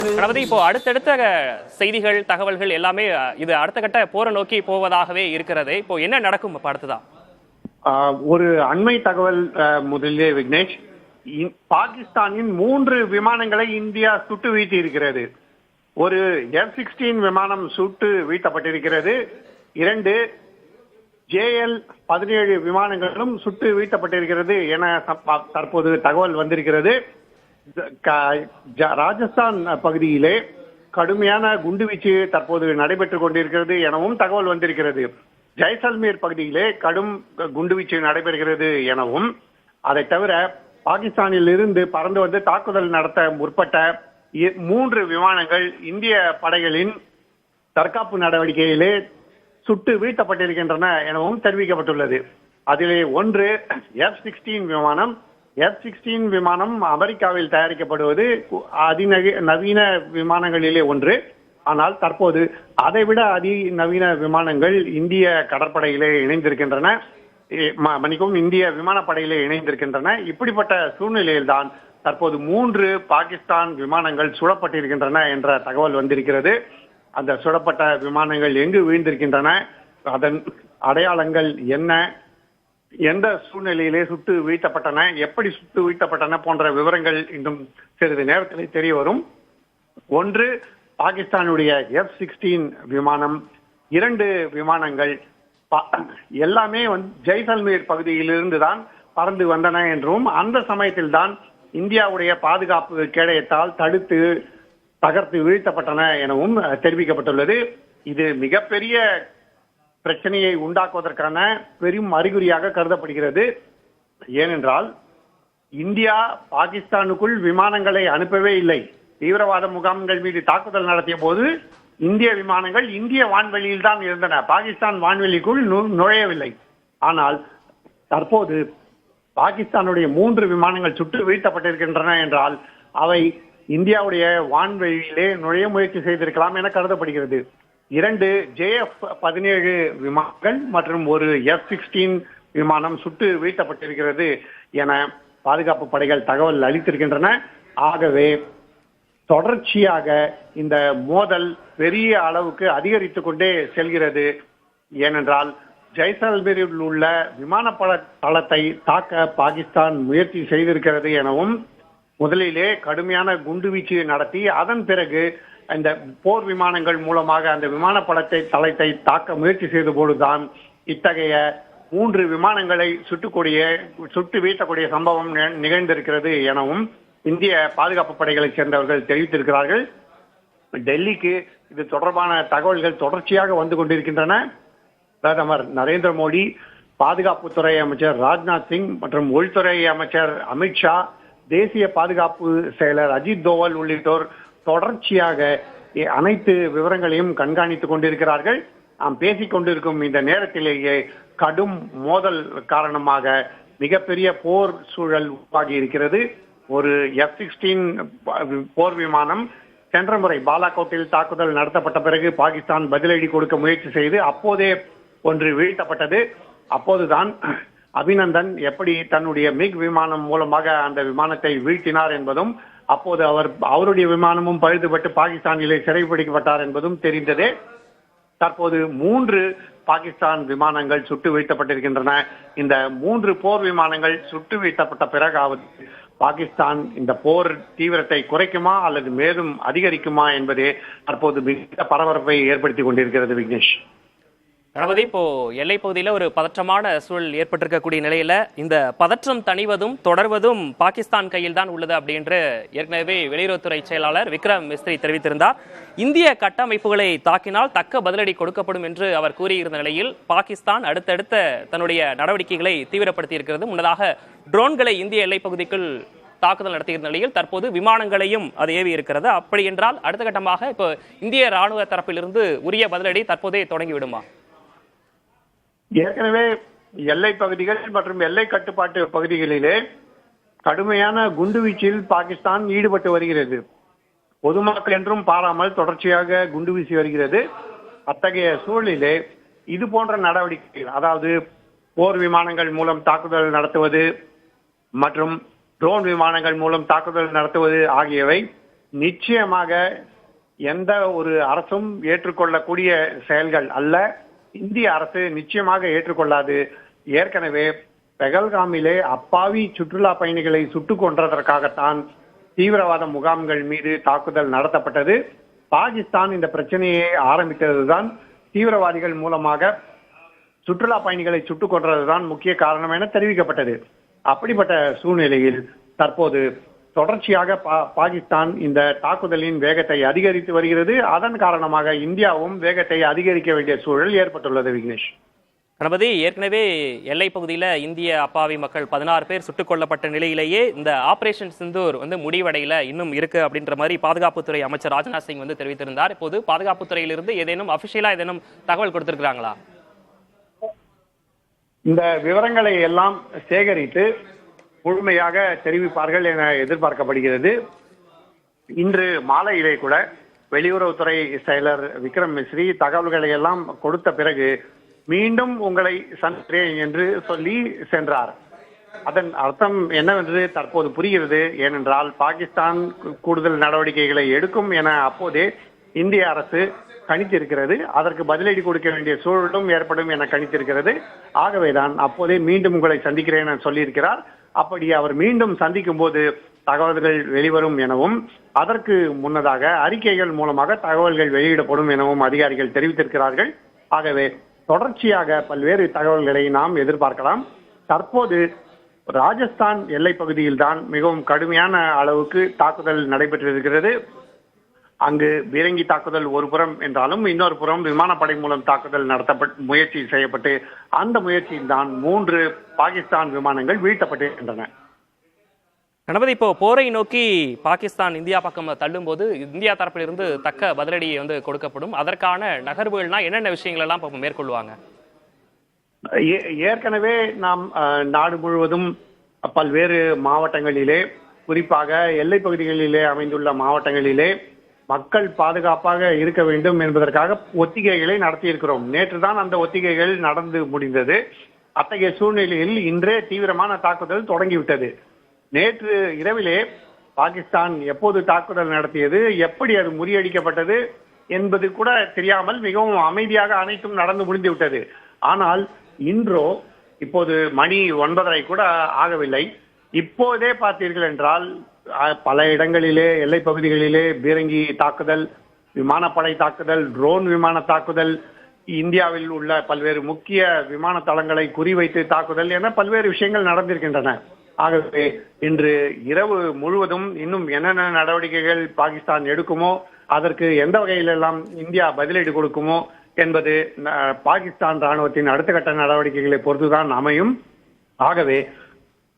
அதாவது இப்போ அடுத்தடுத்த செய்திகள் தகவல்கள் எல்லாமே இது அடுத்த கட்ட போரை நோக்கி போவதாகவே இருக்கிறது. இப்போ என்ன நடக்கும் அடுத்ததான்? ஒரு அண்மை தகவல் முதலிலே விக்னேஷ், பாகிஸ்தானின் 3 விமானங்களை இந்தியா சுட்டு வீழ்த்தி இருக்கிறது. ஒரு F-16 விமானம் சுட்டு வீழ்த்தப்பட்டிருக்கிறது. 2 JL-17 விமானங்களும் சுட்டு வீழ்த்தப்பட்டிருக்கிறது என தற்போது தகவல் வந்திருக்கிறது. ராஜஸ்தான் பகுதியிலே கடுமையான குண்டுவீச்சு தற்போது நடைபெற்றுக் கொண்டிருக்கிறது எனவும் தகவல் வந்திருக்கிறது. ஜெய்சல்மீர் பகுதியிலே கடும் குண்டுவீச்சு நடைபெறுகிறது எனவும், அதை தவிர பாகிஸ்தானில் இருந்து பறந்து வந்து தாக்குதல் நடத்த முற்பட்ட 3 விமானங்கள் இந்திய படைகளின் தற்காப்பு நடவடிக்கையிலே சுட்டு வீழ்த்தப்பட்டிருக்கின்றன எனவும் தெரிவிக்கப்பட்டுள்ளது. அதிலே ஒன்று F-16 விமானம். F-16 விமானம் அமெரிக்காவில் தயாரிக்கப்படுவது அதிநவீன விமானங்களிலே ஒன்று. ஆனால் தற்போது அதைவிட அதிநவீன விமானங்கள் இந்திய கடற்படையிலே இணைந்திருக்கின்றன, இந்திய விமானப்படையிலே இணைந்திருக்கின்றன. இப்படிப்பட்ட சூழ்நிலையில்தான் தற்போது 3 பாகிஸ்தான் விமானங்கள் சுடப்பட்டிருக்கின்றன என்ற தகவல் வந்திருக்கிறது. அந்த சுடப்பட்ட விமானங்கள் எங்கு வீழ்ந்திருக்கின்றன, அதன் அடையாளங்கள் என்ன, எந்த சூழ்நிலையிலே சுட்டு வீழ்த்தப்பட்டன, எப்படி சுட்டு வீழ்த்தப்பட்டன போன்ற விவரங்கள் இன்னும் சிறிது நேரத்தில் தெரிய வரும். ஒன்று பாகிஸ்தானுடைய F-16 விமானம், 2 விமானங்கள் எல்லாமே ஜெய்சல்மீர் பகுதியிலிருந்து தான் பறந்து வந்தன என்றும், அந்த சமயத்தில் தான் இந்தியாவுடைய பாதுகாப்பு கேடயத்தால் தடுத்து தகர்த்து வீழ்த்தப்பட்டன எனவும் தெரிவிக்கப்பட்டுள்ளது. இது மிகப்பெரிய பிரச்சனையை உண்டாக்குவதற்கான பெரும் அறிகுறியாக கருதப்படுகிறது. ஏனென்றால் இந்தியா பாகிஸ்தானுக்குள் விமானங்களை அனுப்பவே இல்லை. தீவிரவாத முகாம்கள் மீது தாக்குதல் நடத்திய போது இந்திய விமானங்கள் இந்திய வான்வெளியில் தான் இருந்தன, பாகிஸ்தான் வான்வெளிக்குள் நுழையவில்லை. ஆனால் தற்போது பாகிஸ்தானுடைய 3 விமானங்கள் சுட்டு வீழ்த்தப்பட்டிருக்கின்றன என்றால் அவை இந்தியாவுடைய வான்வெளியிலே நுழைய முயற்சி செய்திருக்கலாம் என கருதப்படுகிறது. 2 JF-17 விமானங்கள் மற்றும் ஒரு F-16 விமானம் சுட்டு வீழ்த்தப்பட்டிருக்கிறது என பாதுகாப்பு படைகள் தகவல் அளித்திருக்கின்றன. ஆகவே தொடர்ச்சியாக இந்த மோதல் பெரிய அளவுக்கு அதிகரித்துக் கொண்டே செல்கிறது. ஏனென்றால் ஜெய்சல்மீரில் உள்ள விமானப்பட தளத்தை தாக்க பாகிஸ்தான் முயற்சி செய்திருக்கிறது எனவும், முதலிலே கடுமையான குண்டுவீச்சு நடத்தி அதன் பிறகு இந்த போர் விமானங்கள் மூலமாக அந்த தளத்தை தாக்க முயற்சி செய்த போதுதான் இத்தகைய 3 விமானங்களை சுட்டு வீழ்த்தக்கூடிய சம்பவம் நிகழ்ந்திருக்கிறது எனவும் இந்திய பாதுகாப்பு படைகளைச் சேர்ந்தவர்கள் தெரிவித்திருக்கிறார்கள். டெல்லிக்கு இது தொடர்பான தகவல்கள் தொடர்ச்சியாக வந்து கொண்டிருக்கின்றன. பிரதமர் நரேந்திர மோடி, பாதுகாப்புத்துறை அமைச்சர் ராஜ்நாத் சிங் மற்றும் உள்துறை அமைச்சர் அமித்ஷா, தேசிய பாதுகாப்பு செயலர் அஜித் தோவல் உள்ளிட்டோர் தொடர்ச்சியாக அனைத்து விவரங்களையும் கண்காணித்துக் கொண்டிருக்கிறார்கள். நாம் பேசிக் கொண்டிருக்கும் இந்த நேரத்திலேயே கடும் மோதல் காரணமாக மிகப்பெரிய போர் சூழல் உருவாகி இருக்கிறது. ஒரு F-16 போர் விமானம் சென்ற முறை பாலாகோட்டில் தாக்குதல் நடத்தப்பட்ட பிறகு பாகிஸ்தான் பதிலடி கொடுக்க முயற்சி செய்து அப்போதே ஒன்று வீழ்த்தப்பட்டது. அப்போதுதான் அபிநந்தன் எப்படி தன்னுடைய மிக் விமானம் மூலமாக அந்த விமானத்தை வீழ்த்தினார் என்பதும், அப்போது அவருடைய விமானமும் பழுதுபட்டு பாகிஸ்தானிலே சிறைபிடிக்கப்பட்டார் என்பதும் தெரிந்ததே. தற்போது 3 பாகிஸ்தான் விமானங்கள் சுட்டு வீழ்த்தப்பட்டிருக்கின்றன. இந்த 3 போர் விமானங்கள் சுட்டு வீழ்த்தப்பட்ட பிறகாவது பாகிஸ்தான் இந்த போர் தீவிரத்தை குறைக்குமா அல்லது மேலும் அதிகரிக்குமா என்பதே தற்போது மிக பரபரப்பை ஏற்படுத்திக் கொண்டிருக்கிறது. விக்னேஷ், கணபதி, இப்போ எல்லை பகுதியில் ஒரு பதற்றமான சூழல் ஏற்பட்டிருக்கக்கூடிய நிலையில இந்த பதற்றம் தணிவதும் தொடர்வதும் பாகிஸ்தான் கையில் தான் உள்ளது அப்படின்று ஏற்கனவே வெளியுறவுத்துறை செயலாளர் விக்ரம் மிஸ்ரி தெரிவித்திருந்தார். இந்திய கட்டமைப்புகளை தாக்கினால் தக்க பதிலடி கொடுக்கப்படும் என்று அவர் கூறியிருந்த நிலையில் பாகிஸ்தான் அடுத்தடுத்த தன்னுடைய நடவடிக்கைகளை தீவிரப்படுத்தி இருக்கிறது. முன்னதாக ட்ரோன்களை இந்திய எல்லை பகுதிக்குள் தாக்குதல் நடத்தியிருந்த நிலையில் தற்போது விமானங்களையும் அது ஏவி இருக்கிறது. அப்படி என்றால் அடுத்த கட்டமாக இப்போ இந்திய ராணுவ தரப்பிலிருந்து உரிய பதிலடி தற்போதே தொடங்கிவிடுமா? ஏற்கனவே எல்லை பகுதிகள் மற்றும் எல்லை கட்டுப்பாட்டு பகுதிகளிலே கடுமையான குண்டுவீச்சில் பாகிஸ்தான் ஈடுபட்டு வருகிறது. பொதுமக்கள் என்றும் பாராமல் தொடர்ச்சியாக குண்டு வீசி வருகிறது. அத்தகைய சூழலிலே இது போன்ற நடவடிக்கைகள், அதாவது போர் விமானங்கள் மூலம் தாக்குதல் நடத்துவது மற்றும் ட்ரோன் விமானங்கள் மூலம் தாக்குதல் நடத்துவது ஆகியவை நிச்சயமாக எந்த ஒரு அரசும் ஏற்றுக்கொள்ளக்கூடிய செயல்கள் அல்ல. இந்திய அரசு நிச்சயமாக ஏற்றுக்கொள்ளாது. ஏற்கனவே பெகல்காமிலே அப்பாவி சுற்றுலா பயணிகளை சுட்டுக் கொன்றதற்காகத்தான் தீவிரவாத முகாம்கள் மீது தாக்குதல் நடத்தப்பட்டது. பாகிஸ்தான் இந்த பிரச்சனையை ஆரம்பித்ததுதான். தீவிரவாதிகள் மூலமாக சுற்றுலா பயணிகளை சுட்டுக் கொன்றதுதான் முக்கிய காரணம் என தெரிவிக்கப்பட்டது. அப்படிப்பட்ட சூழ்நிலையில் தற்போது தொடர்ச்சியாக பாகிஸ்தான் இந்த தாக்குதலின் வேகத்தை அதிகரித்து வருகிறது. அதன் காரணமாக இந்தியாவும் வேகத்தை அதிகரிக்க வேண்டிய சூழல் ஏற்பட்டுள்ளது. விக்னேஷ், கணபதி, ஏற்கனவே எல்லை பகுதியில் இந்திய அப்பாவி மக்கள் 16 பேர் சுட்டுக் கொல்லப்பட்ட நிலையிலேயே இந்த ஆபரேஷன் சிந்தூர் முடிவடையில இன்னும் இருக்கு அப்படின்ற மாதிரி பாதுகாப்புத்துறை அமைச்சர் ராஜ்நாத் சிங் தெரிவித்திருந்தார். இப்போது பாதுகாப்புத்துறையிலிருந்து ஏதேனும் அபிஷியலா ஏதேனும் தகவல் கொடுத்திருக்கிறாங்களா? இந்த விவரங்களை எல்லாம் சேகரித்து முழுமையாக தெரிவிப்பார்கள் என எதிர்பார்க்கப்படுகிறது. இன்று மாலையிலே கூட வெளியுறவுத்துறை செயலர் விக்ரம் மிஸ்ரி தகவல்களை எல்லாம் கொடுத்த பிறகு மீண்டும் உங்களை சந்திக்கிறேன் என்று சொல்லி சென்றார். அதன் அர்த்தம் என்னவென்று தற்போது புரிகிறது. ஏனென்றால் பாகிஸ்தான் கூடுதல் நடவடிக்கைகளை எடுக்கும் என அப்போதே இந்திய அரசு கணித்திருக்கிறது. அதற்கு பதிலடி கொடுக்க வேண்டிய சூழலும் ஏற்படும் என கணித்திருக்கிறது. ஆகவேதான் அப்போதே மீண்டும் உங்களை சந்திக்கிறேன் என சொல்லியிருக்கிறார். அப்படி அவர் மீண்டும் சந்திக்கும் போது தகவல்கள் வெளிவரும் எனவும் அதற்கு முன்னதாக அறிக்கைகள் மூலமாக தகவல்கள் வெளியிடப்படும் எனவும் அதிகாரிகள் தெரிவித்திருக்கிறார்கள். ஆகவே தொடர்ச்சியாக பல்வேறு தகவல்களை நாம் எதிர்பார்க்கலாம். தற்போது ராஜஸ்தான் எல்லை பகுதியில் தான் மிகவும் கடுமையான அளவுக்கு தாக்குதல் நடைபெற்றிருக்கிறது. அங்கு பீரங்கி தாக்குதல் ஒரு புறம் என்றாலும் இன்னொரு புறம் விமானப்படை மூலம் தாக்குதல் நடத்தப்பட்டு முயற்சி செய்யப்பட்டு அந்த முயற்சியில் தான் 3 பாகிஸ்தான் விமானங்கள் வீழ்த்தப்பட்டிருக்கின்றன. கணபதி, இப்போ போரை நோக்கி பாகிஸ்தான் இந்தியா பக்கம் தள்ளும் போது இந்தியா தரப்பிலிருந்து தக்க பதிலடி கொடுக்கப்படும். அதற்கான நகர்வுகள்னா என்னென்ன விஷயங்கள் எல்லாம் இப்போ மேற்கொள்வாங்க? ஏற்கனவே நாம் நாடு முழுவதும் பல்வேறு மாவட்டங்களிலே, குறிப்பாக எல்லை பகுதிகளிலே அமைந்துள்ள மாவட்டங்களிலே மக்கள் பாதுகாப்பாக இருக்க வேண்டும் என்பதற்காக ஒத்திகைகளை நடத்தியிருக்கிறோம். நேற்றுதான் அந்த ஒத்திகைகள் நடந்து முடிந்தது. அத்தகைய சூழ்நிலையில் இன்றே தீவிரமான தாக்குதல் தொடங்கிவிட்டது. நேற்று இரவிலே பாகிஸ்தான் எப்போது தாக்குதல் நடத்தியது, எப்படி அது முறியடிக்கப்பட்டது என்பது கூட தெரியாமல் மிகவும் அமைதியாக அனைத்தும் நடந்து முடிந்து விட்டது. ஆனால் இன்றோ இப்போது மணி 9:30 கூட ஆகவில்லை. இப்போதே பார்த்தீர்கள் என்றால் பல இடங்களிலே எல்லை பகுதிகளிலே பீரங்கி தாக்குதல், விமானப்படை தாக்குதல், ட்ரோன் விமான தாக்குதல், இந்தியாவில் உள்ள பல்வேறு முக்கிய விமான தளங்களை குறிவைத்து தாக்குதல் என பல்வேறு விஷயங்கள் நடந்திருக்கின்றன. ஆகவே இன்று இரவு முழுவதும் இன்னும் என்னென்ன நடவடிக்கைகள் பாகிஸ்தான் எடுக்குமோ, அதற்கு எந்த வகையிலெல்லாம் இந்தியா பதிலடி கொடுக்குமோ என்பது பாகிஸ்தான் ராணுவத்தின் அடுத்த கட்ட நடவடிக்கைகளை பொறுத்துதான் அமையும். ஆகவே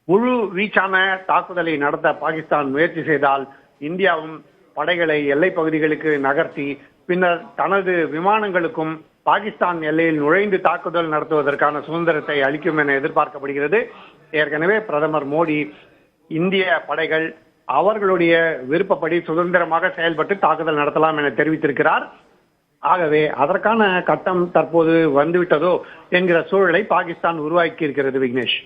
முழு வீச்சான தாக்குதலை நடத்த பாகிஸ்தான் முயற்சி செய்தால் இந்தியாவும் படைகளை எல்லை பகுதிகளுக்கு நகர்த்தி பின்னர் தனது விமானங்களுக்கும் பாகிஸ்தான் எல்லையில் நுழைந்து தாக்குதல் நடத்துவதற்கான சுதந்திரத்தை அளிக்கும் என எதிர்பார்க்கப்படுகிறது. ஏற்கனவே பிரதமர் மோடி இந்திய படைகள் அவர்களுடைய விருப்பப்படி சுதந்திரமாக செயல்பட்டு தாக்குதல் நடத்தலாம் என தெரிவித்திருக்கிறார். ஆகவே அதற்கான கட்டம் தற்போது வந்துவிட்டதோ என்கிற சூழலை பாகிஸ்தான் உருவாக்கி இருக்கிறது. விக்னேஷ்.